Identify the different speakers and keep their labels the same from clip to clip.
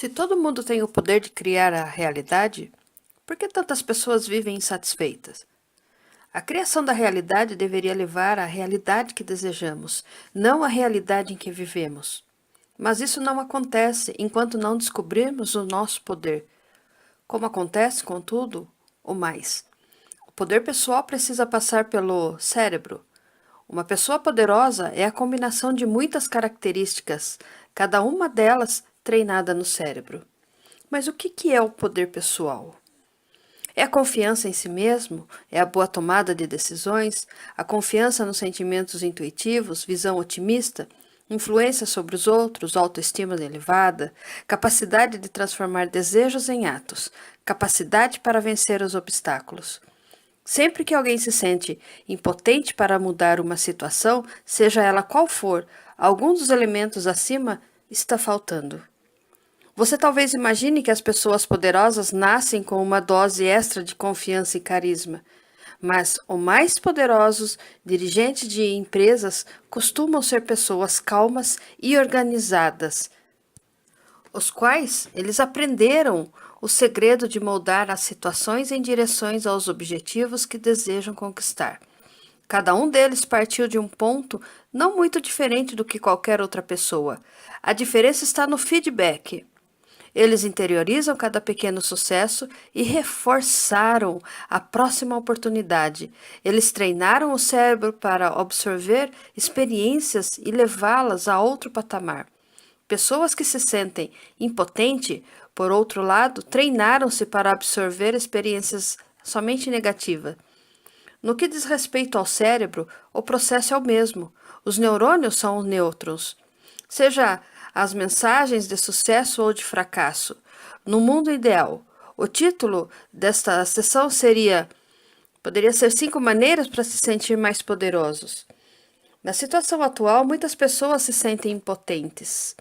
Speaker 1: Se todo mundo tem o poder de criar a realidade, por que tantas pessoas vivem insatisfeitas? A criação da realidade deveria levar à realidade que desejamos, não à realidade em que vivemos. Mas isso não acontece enquanto não descobrirmos o nosso poder. Como acontece, contudo, o mais. O poder pessoal precisa passar pelo cérebro. Uma pessoa poderosa é a combinação de muitas características, cada uma delas treinada no cérebro. Mas o que é o poder pessoal? É a confiança em si mesmo? É a boa tomada de decisões? A confiança nos sentimentos intuitivos? Visão otimista? Influência sobre os outros? Autoestima elevada? Capacidade de transformar desejos em atos? Capacidade para vencer os obstáculos? Sempre que alguém se sente impotente para mudar uma situação, seja ela qual for, algum dos elementos acima está faltando. Você talvez imagine que as pessoas poderosas nascem com uma dose extra de confiança e carisma, mas os mais poderosos dirigentes de empresas costumam ser pessoas calmas e organizadas, os quais eles aprenderam o segredo de moldar as situações em direções aos objetivos que desejam conquistar. Cada um deles partiu de um ponto não muito diferente do que qualquer outra pessoa. A diferença está no feedback. Eles interiorizam cada pequeno sucesso e reforçaram a próxima oportunidade. Eles treinaram o cérebro para absorver experiências e levá-las a outro patamar. Pessoas que se sentem impotentes, por outro lado, treinaram-se para absorver experiências somente negativas. No que diz respeito ao cérebro, o processo é o mesmo. Os neurônios são os nêutrons. Seja as mensagens de sucesso ou de fracasso. No mundo ideal, o título desta sessão poderia ser 5 maneiras para se sentir mais poderosos. Na situação atual, muitas pessoas se sentem impotentes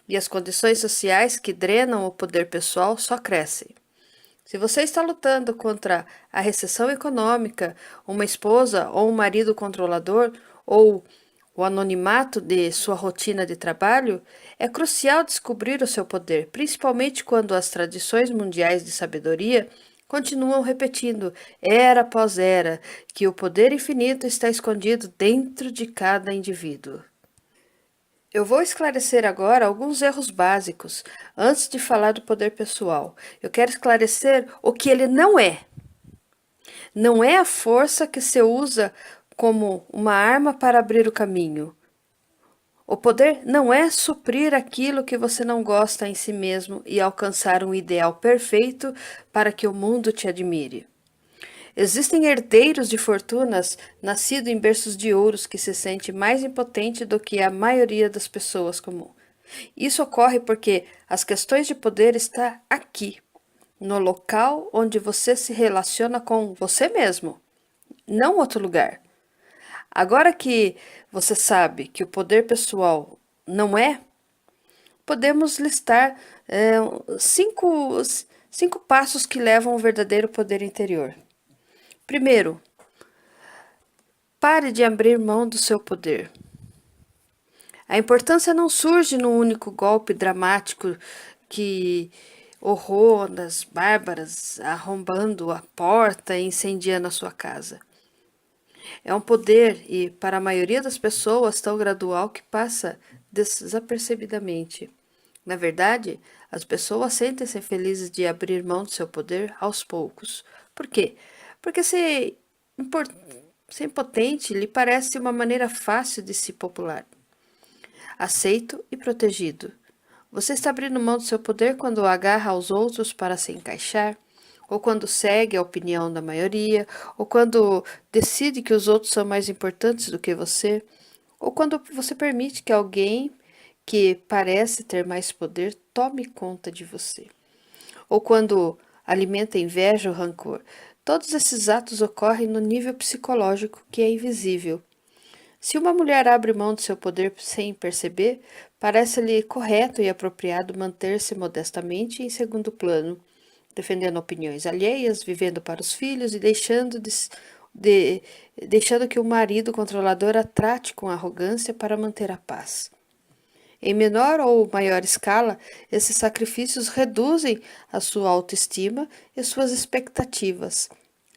Speaker 1: e as condições sociais que drenam o poder pessoal só crescem. Se você está lutando contra a recessão econômica, uma esposa ou um marido controlador, ou o anonimato de sua rotina de trabalho, é crucial descobrir o seu poder, principalmente quando as tradições mundiais de sabedoria continuam repetindo, era após era, que o poder infinito está escondido dentro de cada indivíduo. Eu vou esclarecer agora alguns erros básicos antes de falar do poder pessoal. Eu quero esclarecer o que ele não é. Não é a força que se usa como uma arma para abrir o caminho. O poder não é suprir aquilo que você não gosta em si mesmo e alcançar um ideal perfeito para que o mundo te admire. Existem herdeiros de fortunas nascidos em berços de ouros que se sente mais impotente do que a maioria das pessoas comuns. Isso ocorre porque as questões de poder estão aqui, no local onde você se relaciona com você mesmo, não outro lugar. Agora que você sabe que o poder pessoal não é, podemos listar cinco passos que levam ao verdadeiro poder interior. Primeiro, pare de abrir mão do seu poder. A importância não surge num único golpe dramático que horrores bárbaras arrombando a porta e incendiando a sua casa. É um poder e, para a maioria das pessoas, tão gradual que passa desapercebidamente. Na verdade, as pessoas sentem-se felizes de abrir mão do seu poder aos poucos. Por quê? Porque ser impotente lhe parece uma maneira fácil de se popular, aceito e protegido. Você está abrindo mão do seu poder quando o agarra aos outros para se encaixar, ou quando segue a opinião da maioria, ou quando decide que os outros são mais importantes do que você, ou quando você permite que alguém que parece ter mais poder tome conta de você, ou quando alimenta inveja ou rancor. Todos esses atos ocorrem no nível psicológico que é invisível. Se uma mulher abre mão do seu poder sem perceber, parece-lhe correto e apropriado manter-se modestamente em segundo plano, defendendo opiniões alheias, vivendo para os filhos e deixando que o marido controlador a trate com arrogância para manter a paz. Em menor ou maior escala, esses sacrifícios reduzem a sua autoestima e suas expectativas,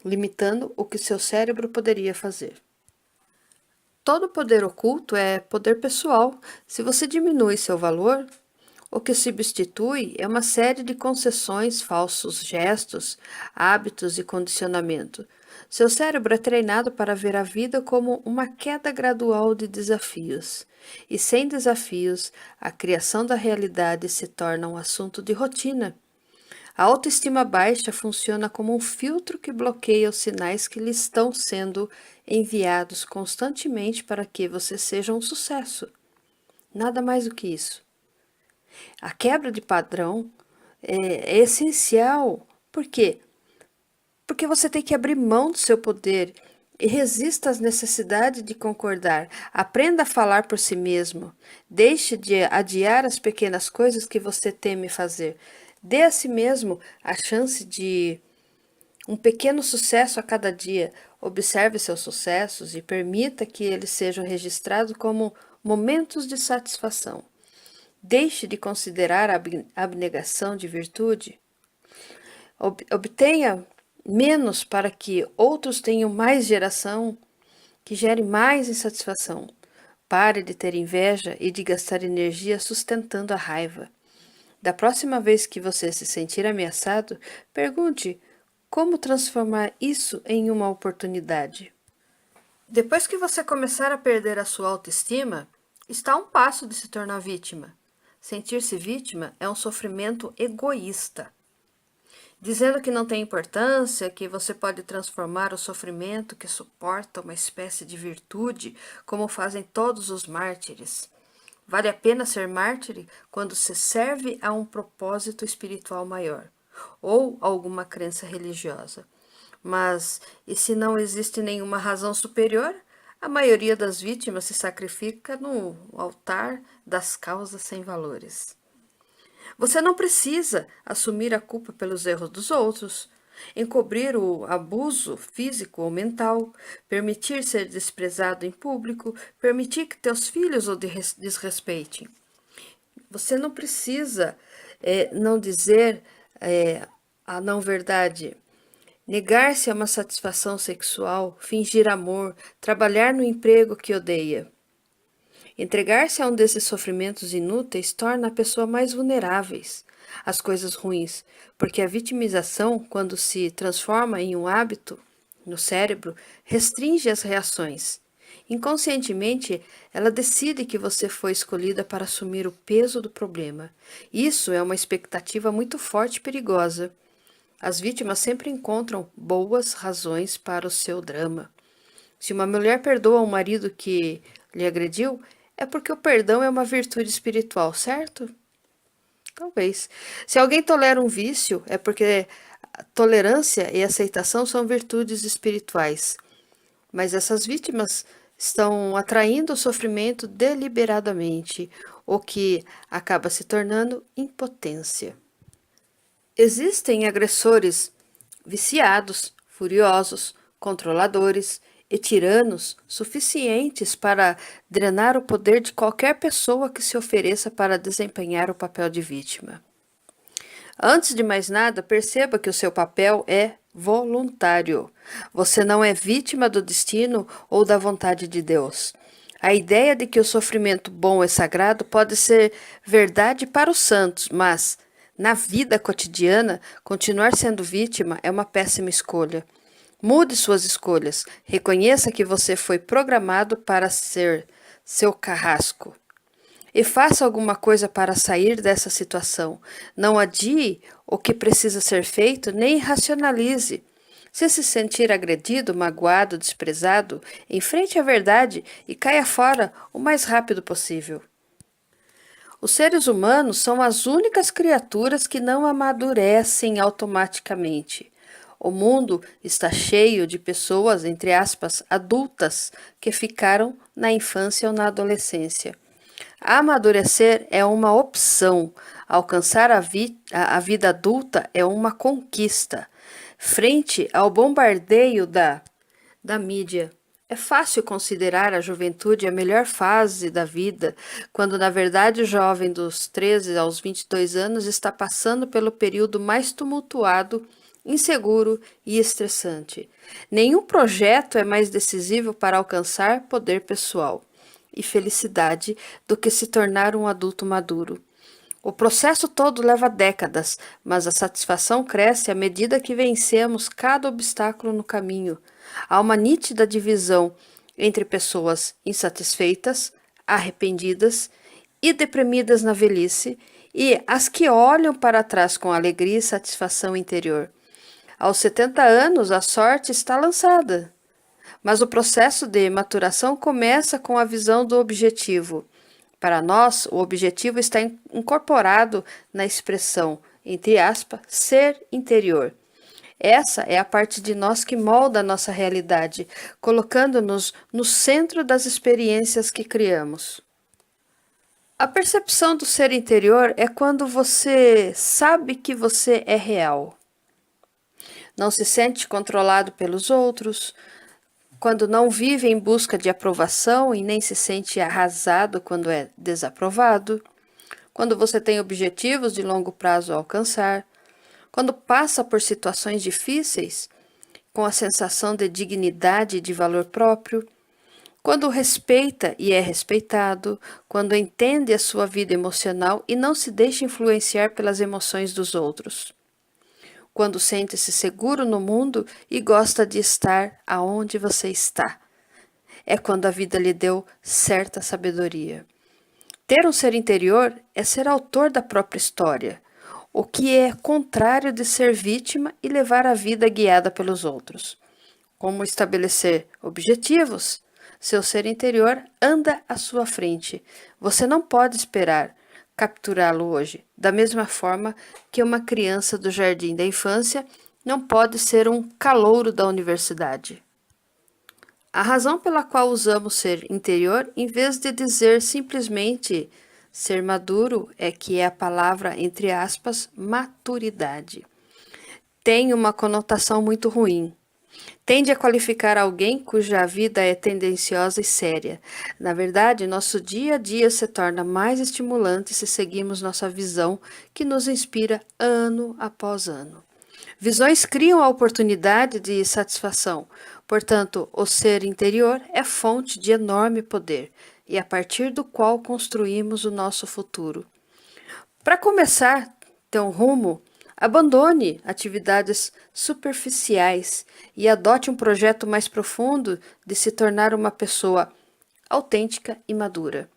Speaker 1: limitando o que seu cérebro poderia fazer. Todo poder oculto é poder pessoal. Se você diminui seu valor, o que substitui é uma série de concessões, falsos gestos, hábitos e condicionamento. Seu cérebro é treinado para ver a vida como uma queda gradual de desafios. E sem desafios, a criação da realidade se torna um assunto de rotina. A autoestima baixa funciona como um filtro que bloqueia os sinais que lhe estão sendo enviados constantemente para que você seja um sucesso. Nada mais do que isso. A quebra de padrão é essencial. Por quê? Porque você tem que abrir mão do seu poder e resista às necessidades de concordar. Aprenda a falar por si mesmo. Deixe de adiar as pequenas coisas que você teme fazer. Dê a si mesmo a chance de um pequeno sucesso a cada dia. Observe seus sucessos e permita que eles sejam registrados como momentos de satisfação. Deixe de considerar a abnegação de virtude. Obtenha menos para que outros tenham mais geração, que gere mais insatisfação. Pare de ter inveja e de gastar energia sustentando a raiva. Da próxima vez que você se sentir ameaçado, pergunte como transformar isso em uma oportunidade. Depois que você começar a perder a sua autoestima, está a um passo de se tornar vítima. Sentir-se vítima é um sofrimento egoísta, dizendo que não tem importância, que você pode transformar o sofrimento que suporta uma espécie de virtude, como fazem todos os mártires. Vale a pena ser mártir quando se serve a um propósito espiritual maior, ou alguma crença religiosa. Mas, e se não existe nenhuma razão superior? A maioria das vítimas se sacrifica no altar das causas sem valores. Você não precisa assumir a culpa pelos erros dos outros, encobrir o abuso físico ou mental, permitir ser desprezado em público, permitir que teus filhos o desrespeitem. Você não precisa não dizer a não verdade. Negar-se a uma satisfação sexual, fingir amor, trabalhar no emprego que odeia. Entregar-se a um desses sofrimentos inúteis torna a pessoa mais vulnerável às coisas ruins, porque a vitimização, quando se transforma em um hábito no cérebro, restringe as reações. Inconscientemente, ela decide que você foi escolhida para assumir o peso do problema. Isso é uma expectativa muito forte e perigosa. As vítimas sempre encontram boas razões para o seu drama. Se uma mulher perdoa um marido que lhe agrediu, é porque o perdão é uma virtude espiritual, certo? Talvez. Se alguém tolera um vício, é porque tolerância e aceitação são virtudes espirituais. Mas essas vítimas estão atraindo o sofrimento deliberadamente, o que acaba se tornando impotência. Existem agressores viciados, furiosos, controladores e tiranos suficientes para drenar o poder de qualquer pessoa que se ofereça para desempenhar o papel de vítima. Antes de mais nada, perceba que o seu papel é voluntário. Você não é vítima do destino ou da vontade de Deus. A ideia de que o sofrimento bom é sagrado pode ser verdade para os santos, mas na vida cotidiana, continuar sendo vítima é uma péssima escolha. Mude suas escolhas. Reconheça que você foi programado para ser seu carrasco. E faça alguma coisa para sair dessa situação. Não adie o que precisa ser feito, nem racionalize. Se sentir agredido, magoado, desprezado, enfrente a verdade e caia fora o mais rápido possível. Os seres humanos são as únicas criaturas que não amadurecem automaticamente. O mundo está cheio de pessoas, entre aspas, adultas, que ficaram na infância ou na adolescência. Amadurecer é uma opção. Alcançar a vida adulta é uma conquista. Frente ao bombardeio da mídia, É fácil considerar a juventude a melhor fase da vida, quando na verdade o jovem dos 13 aos 22 anos está passando pelo período mais tumultuado, inseguro e estressante. Nenhum projeto é mais decisivo para alcançar poder pessoal e felicidade do que se tornar um adulto maduro. O processo todo leva décadas, mas a satisfação cresce à medida que vencemos cada obstáculo no caminho. Há uma nítida divisão entre pessoas insatisfeitas, arrependidas e deprimidas na velhice e as que olham para trás com alegria e satisfação interior. Aos 70 anos, a sorte está lançada, mas o processo de maturação começa com a visão do objetivo. Para nós, o objetivo está incorporado na expressão, entre aspas, ser interior. Essa é a parte de nós que molda a nossa realidade, colocando-nos no centro das experiências que criamos. A percepção do ser interior é quando você sabe que você é real. Não se sente controlado pelos outros, quando não vive em busca de aprovação e nem se sente arrasado quando é desaprovado, quando você tem objetivos de longo prazo a alcançar, quando passa por situações difíceis com a sensação de dignidade e de valor próprio, quando respeita e é respeitado, quando entende a sua vida emocional e não se deixa influenciar pelas emoções dos outros, quando sente-se seguro no mundo e gosta de estar aonde você está. É quando a vida lhe deu certa sabedoria. Ter um ser interior é ser autor da própria história, o que é contrário de ser vítima e levar a vida guiada pelos outros. Como estabelecer objetivos? Seu ser interior anda à sua frente. Você não pode esperar capturá-lo hoje, da mesma forma que uma criança do jardim da infância não pode ser um calouro da universidade. A razão pela qual usamos ser interior, em vez de dizer simplesmente ser maduro, é que é a palavra, entre aspas, maturidade. Tem uma conotação muito ruim. Tende a qualificar alguém cuja vida é tendenciosa e séria. Na verdade, nosso dia a dia se torna mais estimulante se seguimos nossa visão, que nos inspira ano após ano. Visões criam a oportunidade de satisfação, portanto, o ser interior é fonte de enorme poder e a partir do qual construímos o nosso futuro. Para começar, ter um rumo, abandone atividades superficiais e adote um projeto mais profundo de se tornar uma pessoa autêntica e madura.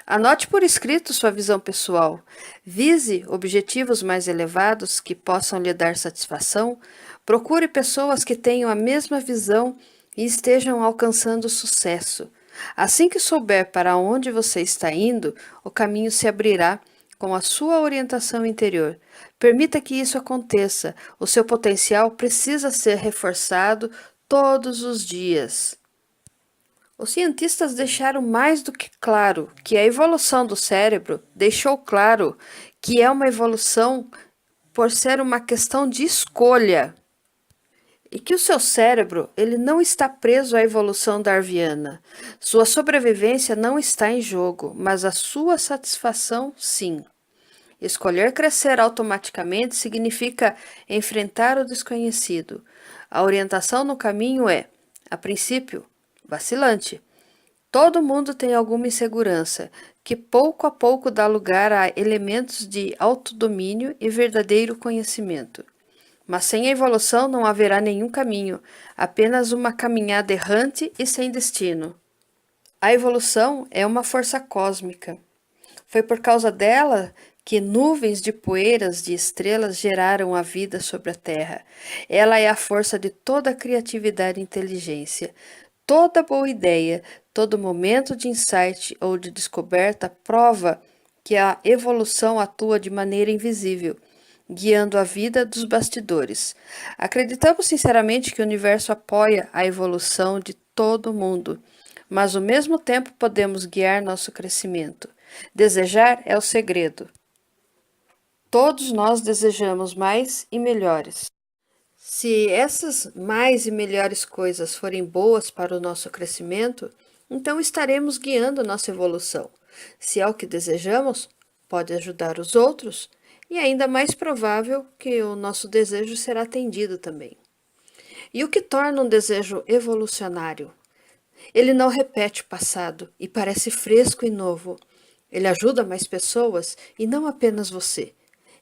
Speaker 1: Anote por escrito sua visão pessoal. Vise objetivos mais elevados que possam lhe dar satisfação. Procure pessoas que tenham a mesma visão e estejam alcançando sucesso. Assim que souber para onde você está indo, o caminho se abrirá com a sua orientação interior. Permita que isso aconteça. O seu potencial precisa ser reforçado todos os dias. Os cientistas deixaram mais do que claro que a evolução do cérebro deixou claro que é uma evolução por ser uma questão de escolha e que o seu cérebro ele não está preso à evolução darwiniana. Sua sobrevivência não está em jogo, mas a sua satisfação sim. Escolher crescer automaticamente significa enfrentar o desconhecido. A orientação no caminho é, a princípio, vacilante. Todo mundo tem alguma insegurança, que pouco a pouco dá lugar a elementos de autodomínio e verdadeiro conhecimento. Mas sem a evolução não haverá nenhum caminho, apenas uma caminhada errante e sem destino. A evolução é uma força cósmica. Foi por causa dela que nuvens de poeiras de estrelas geraram a vida sobre a Terra. Ela é a força de toda a criatividade e inteligência. Toda boa ideia, todo momento de insight ou de descoberta prova que a evolução atua de maneira invisível, guiando a vida dos bastidores. Acreditamos sinceramente que o universo apoia a evolução de todo mundo, mas ao mesmo tempo podemos guiar nosso crescimento. Desejar é o segredo. Todos nós desejamos mais e melhores. Se essas mais e melhores coisas forem boas para o nosso crescimento, então estaremos guiando nossa evolução. Se é o que desejamos, pode ajudar os outros e é ainda mais provável que o nosso desejo será atendido também. E o que torna um desejo evolucionário? Ele não repete o passado e parece fresco e novo. Ele ajuda mais pessoas e não apenas você.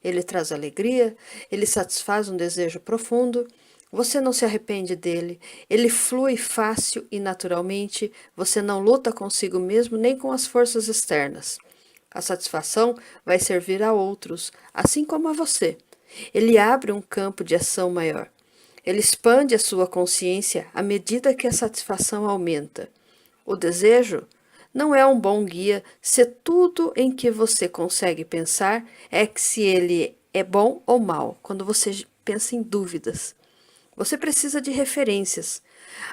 Speaker 1: Ele traz alegria, ele satisfaz um desejo profundo, você não se arrepende dele, ele flui fácil e naturalmente, você não luta consigo mesmo nem com as forças externas. A satisfação vai servir a outros, assim como a você. Ele abre um campo de ação maior. Ele expande a sua consciência à medida que a satisfação aumenta. O desejo não é um bom guia se tudo em que você consegue pensar é que se ele é bom ou mal, quando você pensa em dúvidas. Você precisa de referências.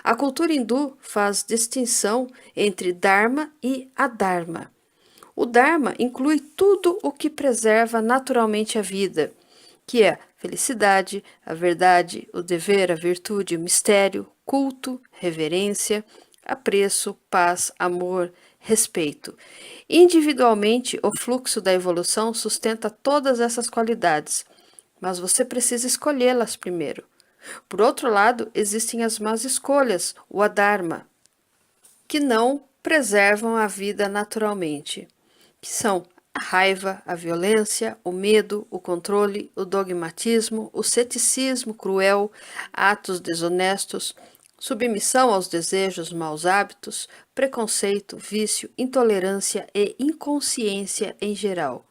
Speaker 1: A cultura hindu faz distinção entre Dharma e Adharma. O Dharma inclui tudo o que preserva naturalmente a vida, que é a felicidade, a verdade, o dever, a virtude, o mistério, culto, reverência, apreço, paz, amor, respeito. Individualmente, o fluxo da evolução sustenta todas essas qualidades, mas você precisa escolhê-las primeiro. Por outro lado, existem as más escolhas, o adharma, que não preservam a vida naturalmente, que são a raiva, a violência, o medo, o controle, o dogmatismo, o ceticismo cruel, atos desonestos, submissão aos desejos, maus hábitos, preconceito, vício, intolerância e inconsciência em geral.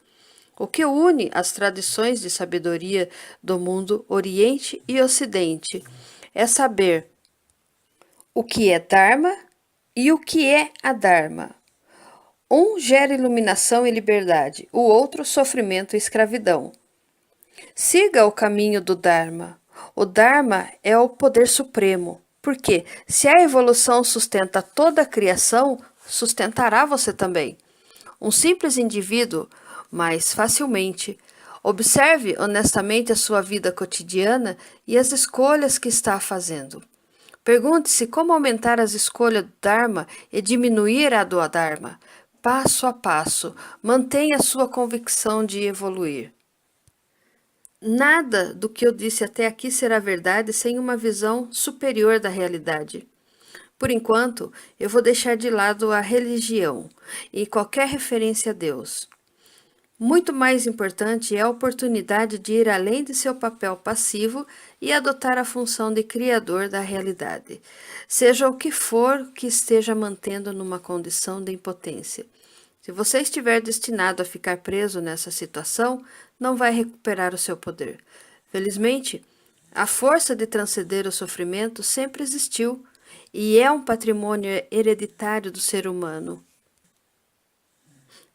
Speaker 1: O que une as tradições de sabedoria do mundo Oriente e Ocidente é saber o que é Dharma e o que é Adharma. Um gera iluminação e liberdade, o outro sofrimento e escravidão. Siga o caminho do Dharma. O Dharma é o poder supremo, porque se a evolução sustenta toda a criação, sustentará você também. Um simples indivíduo, mais facilmente. Observe honestamente a sua vida cotidiana e as escolhas que está fazendo. Pergunte-se como aumentar as escolhas do Dharma e diminuir a do Adharma. Passo a passo, mantenha sua convicção de evoluir. Nada do que eu disse até aqui será verdade sem uma visão superior da realidade. Por enquanto, eu vou deixar de lado a religião e qualquer referência a Deus. Muito mais importante é a oportunidade de ir além de seu papel passivo e adotar a função de criador da realidade, seja o que for que esteja mantendo numa condição de impotência. Se você estiver destinado a ficar preso nessa situação, não vai recuperar o seu poder. Felizmente, a força de transcender o sofrimento sempre existiu e é um patrimônio hereditário do ser humano.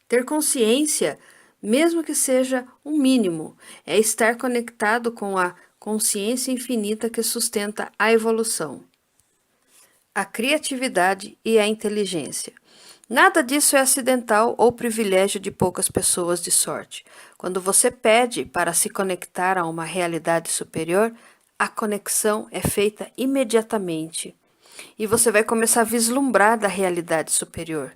Speaker 1: Ter consciência, mesmo que seja um mínimo, é estar conectado com a consciência infinita que sustenta a evolução, a criatividade e a inteligência. Nada disso é acidental ou privilégio de poucas pessoas de sorte. Quando você pede para se conectar a uma realidade superior, a conexão é feita imediatamente. E você vai começar a vislumbrar da realidade superior.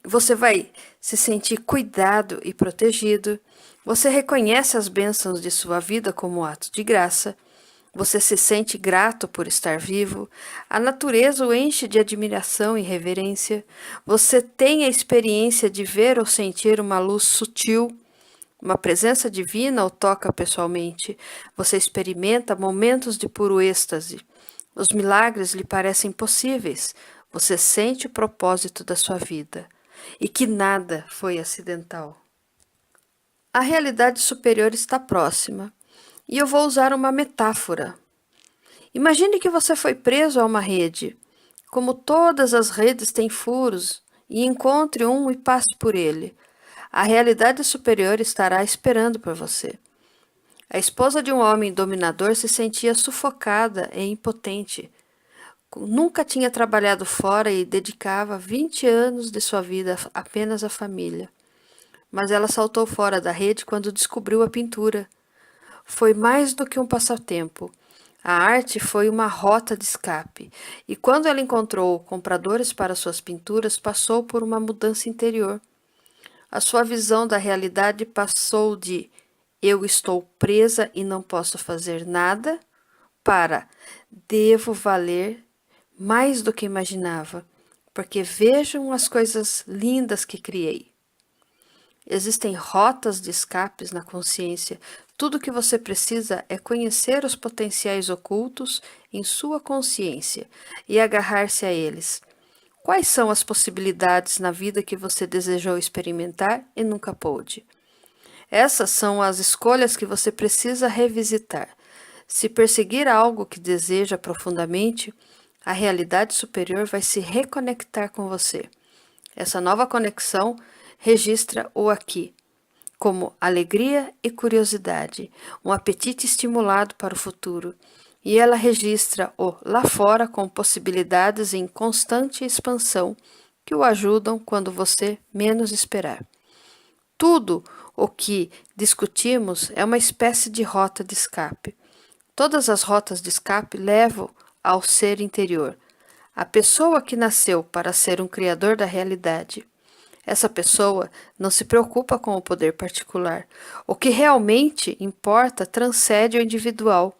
Speaker 1: Você vai se sentir cuidado e protegido. Você reconhece as bênçãos de sua vida como ato de graça. Você se sente grato por estar vivo. A natureza o enche de admiração e reverência. Você tem a experiência de ver ou sentir uma luz sutil. Uma presença divina o toca pessoalmente. Você experimenta momentos de puro êxtase. Os milagres lhe parecem possíveis. Você sente o propósito da sua vida e que nada foi acidental. A realidade superior está próxima e eu vou usar uma metáfora. Imagine que você foi preso a uma rede. Como todas as redes têm furos, e encontre um e passe por ele. A realidade superior estará esperando por você. A esposa de um homem dominador se sentia sufocada e impotente. Nunca tinha trabalhado fora e dedicava 20 anos de sua vida apenas à família. Mas ela saltou fora da rede quando descobriu a pintura. Foi mais do que um passatempo. A arte foi uma rota de escape, e quando ela encontrou compradores para suas pinturas, passou por uma mudança interior. A sua visão da realidade passou de "eu estou presa e não posso fazer nada" para "devo valer mais do que imaginava, porque vejam as coisas lindas que criei". Existem rotas de escapes na consciência. Tudo o que você precisa é conhecer os potenciais ocultos em sua consciência e agarrar-se a eles. Quais são as possibilidades na vida que você desejou experimentar e nunca pôde? Essas são as escolhas que você precisa revisitar. Se perseguir algo que deseja profundamente, a realidade superior vai se reconectar com você. Essa nova conexão registra o aqui, como alegria e curiosidade, um apetite estimulado para o futuro, e ela registra o lá fora com possibilidades em constante expansão que o ajudam quando você menos esperar. Tudo o que discutimos é uma espécie de rota de escape. Todas as rotas de escape levam ao ser interior, a pessoa que nasceu para ser um criador da realidade. Essa pessoa não se preocupa com o poder particular. O que realmente importa transcende o individual.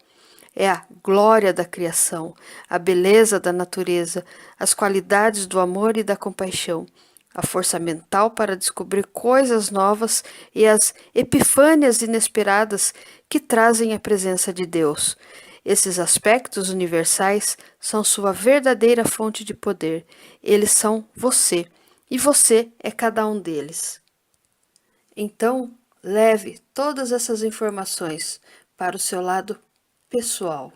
Speaker 1: É a glória da criação, a beleza da natureza, as qualidades do amor e da compaixão, a força mental para descobrir coisas novas e as epifânias inesperadas que trazem a presença de Deus. Esses aspectos universais são sua verdadeira fonte de poder. Eles são você, e você é cada um deles. Então, leve todas essas informações para o seu lado pessoal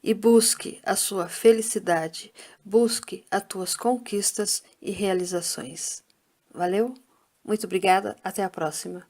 Speaker 1: e busque a sua felicidade, busque as tuas conquistas e realizações. Valeu? Muito obrigada, até a próxima.